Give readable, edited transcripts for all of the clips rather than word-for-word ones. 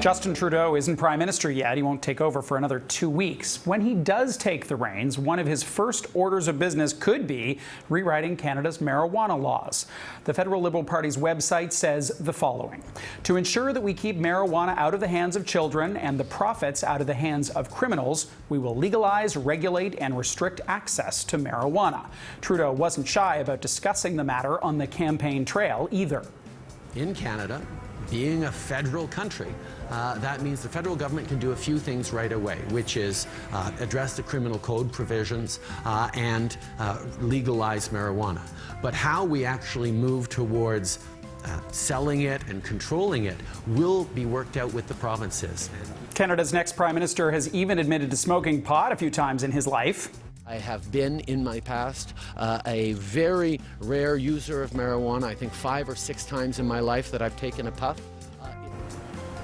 Justin Trudeau isn't Prime Minister yet. He won't take over for another 2 weeks. When he does take the reins, one of his first orders of business could be rewriting Canada's marijuana laws. The Federal Liberal Party's website says the following: to ensure that we keep marijuana out of the hands of children and the profits out of the hands of criminals, we will legalize, regulate, and restrict access to marijuana. Trudeau wasn't shy about discussing the matter on the campaign trail either. In Canada, being a federal country, that means the federal government can do a few things right away, which is address the criminal code provisions and legalize marijuana. But how we actually move towards selling it and controlling it will be worked out with the provinces. Canada's next Prime Minister has even admitted to smoking pot a few times in his life. I have been, in my past, a very rare user of marijuana. I think 5 or 6 times in my life that I've taken a puff.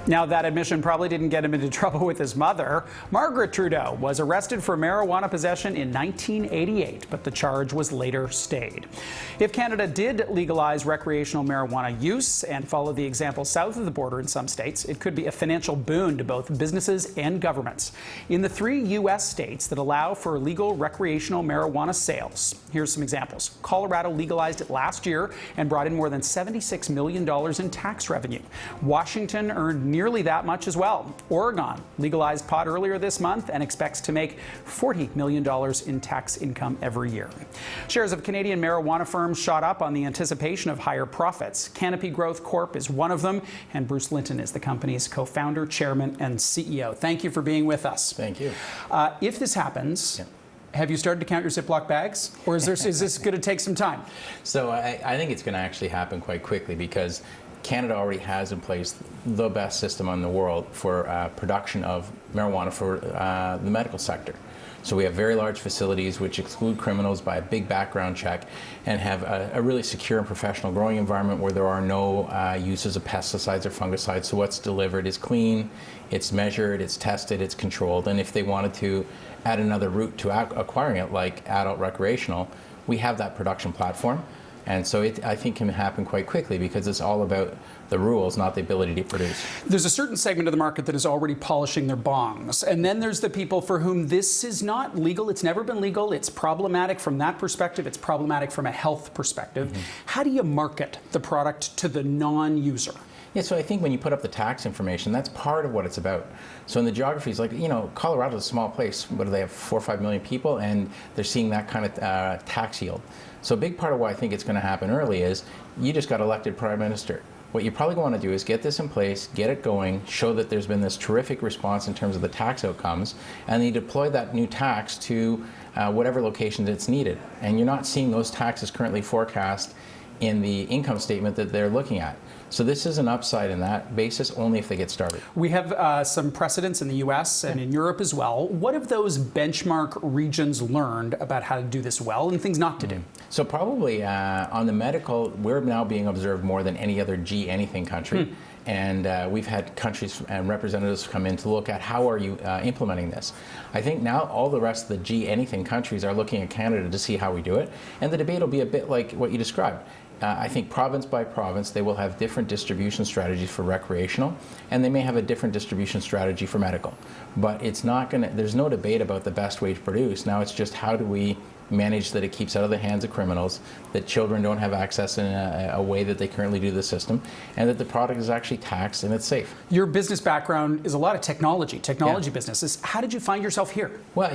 Now, that admission probably didn't get him into trouble with his mother. Margaret Trudeau was arrested for marijuana possession in 1988, but the charge was later stayed. If Canada did legalize recreational marijuana use and follow the example south of the border in some states, it could be a financial boon to both businesses and governments. In the 3 U.S. states that allow for legal recreational marijuana sales, here's some examples. Colorado legalized it last year and brought in more than $76 million in tax revenue. Washington earned nearly that much as well. Oregon legalized pot earlier this month and expects to make $40 million in tax income every year. Shares of Canadian marijuana firms shot up on the anticipation of higher profits. Canopy Corp is one of them, and Bruce Linton is the company's co-founder, chairman, and CEO. Thank you for being with us. Thank you. If this happens, have you started to count your Ziploc bags, or is this going to take some time? So I think it's going to actually happen quite quickly, because Canada already has in place the best system in the world for production of marijuana for the medical sector. So we have very large facilities which exclude criminals by a big background check and have a really secure and professional growing environment where there are no uses of pesticides or fungicides. So what's delivered is clean, it's measured, it's tested, it's controlled. And if they wanted to add another route to acquiring it, like adult recreational, we have that production platform. And so I think can happen quite quickly, because it's all about the rules, not the ability to produce. There's a certain segment of the market that is already polishing their bongs. And then there's the people for whom this is not legal. It's never been legal. It's problematic from that perspective. It's problematic from a health perspective. Mm-hmm. How do you market the product to the non-user? Yeah, so I think when you put up the tax information, that's part of what it's about. So in the geographies, like, Colorado's a small place. What do they have, 4 or 5 million people? And they're seeing that kind of tax yield. So a big part of why I think it's going to happen early is you just got elected Prime Minister. What you probably want to do is get this in place, get it going, show that there's been this terrific response in terms of the tax outcomes, and then you deploy that new tax to whatever location it's needed. And you're not seeing those taxes currently forecast in the income statement that they're looking at. So this is an upside in that basis only if they get started. We have some precedents in the U.S. and in Europe as well. What have those benchmark regions learned about how to do this well and things not to do? So probably on the medical, we're now being observed more than any other G anything country. And we've had countries and representatives come in to look at how are you implementing this. I think now all the rest of the G anything countries are looking at Canada to see how we do it. And the debate will be a bit like what you described. I think province by province, they will have different distribution strategies for recreational, and they may have a different distribution strategy for medical. But it's not going to, there's no debate about the best way to produce. Now it's just how do we manage that it keeps out of the hands of criminals, that children don't have access in a way that they currently do the system, and that the product is actually taxed and it's safe. Your business background is a lot of technology businesses. How did you find yourself here? Well,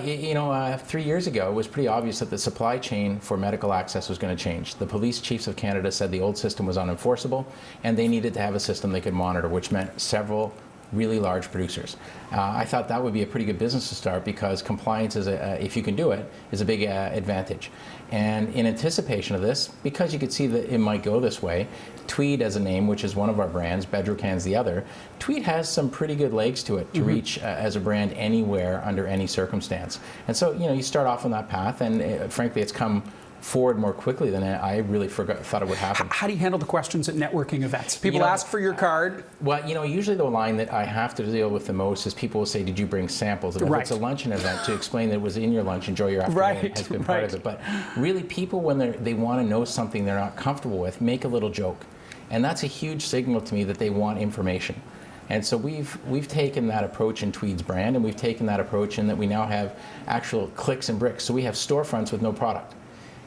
3 years ago, it was pretty obvious that the supply chain for medical access was going to change. The police chiefs of Canada said the old system was unenforceable, and they needed to have a system they could monitor, which meant several really large producers. I thought that would be a pretty good business to start, because compliance is, if you can do it, is a big advantage. And in anticipation of this, because you could see that it might go this way, Tweed as a name, which is one of our brands, Bedrocan's the other, Tweed has some pretty good legs to it to reach as a brand anywhere under any circumstance. And so, you start off on that path, and frankly, it's come forward more quickly than I really thought it would happen. How do you handle the questions at networking events? People ask for your card. Well, usually the line that I have to deal with the most is people will say, did you bring samples? And if it's a luncheon event, to explain that it was in your lunch, enjoy your afternoon, has been part of it. But really, people, when they want to know something they're not comfortable with, make a little joke. And that's a huge signal to me that they want information. And so we've taken that approach in Tweed's brand, and we've taken that approach in that we now have actual clicks and bricks. So we have storefronts with no product.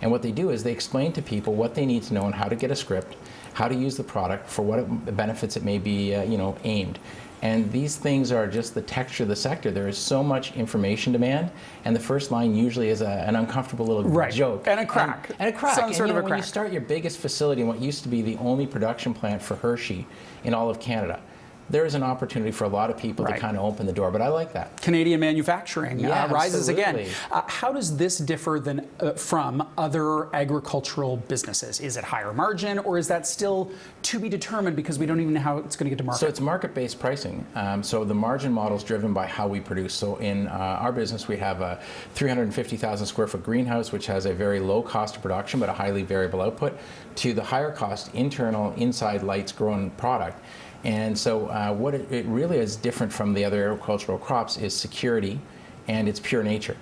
And what they do is they explain to people what they need to know and how to get a script, how to use the product for what benefits it may be aimed. And these things are just the texture of the sector. There is so much information demand, and the first line usually is an uncomfortable little joke. And a crack. And a crack. Some sort of a when crack. you start your biggest facility in what used to be the only production plant for Hershey in all of Canada, there is an opportunity for a lot of people to kind of open the door, but I like that. Canadian manufacturing rises absolutely. again. How does this differ from other agricultural businesses? Is it higher margin, or is that still to be determined because we don't even know how it's going to get to market? So it's market-based pricing. So the margin model is driven by how we produce. So in our business, we have a 350,000 square foot greenhouse, which has a very low cost of production, but a highly variable output, to the higher cost internal inside lights grown product. And so what it really is different from the other agricultural crops is security and its pure nature.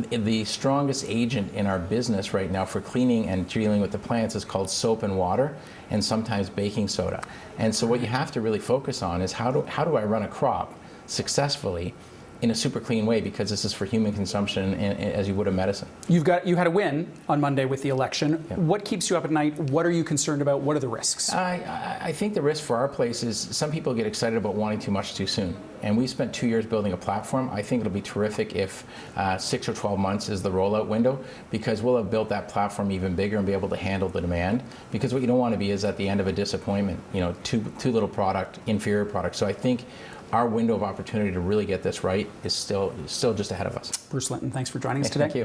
The strongest agent in our business right now for cleaning and dealing with the plants is called soap and water, and sometimes baking soda. And so what you have to really focus on is how do I run a crop successfully in a super clean way, because this is for human consumption as you would a medicine. You had a win on Monday with the election. Yep. What keeps you up at night? What are you concerned about? What are the risks? I think the risk for our place is some people get excited about wanting too much too soon. And we spent 2 years building a platform. I think it'll be terrific if 6 or 12 months is the rollout window, because we'll have built that platform even bigger and be able to handle the demand. Because what you don't want to be is at the end of a disappointment, too little product, inferior product. So I think our window of opportunity to really get this right is still just ahead of us. Bruce Linton, thanks for joining us today. Thank you.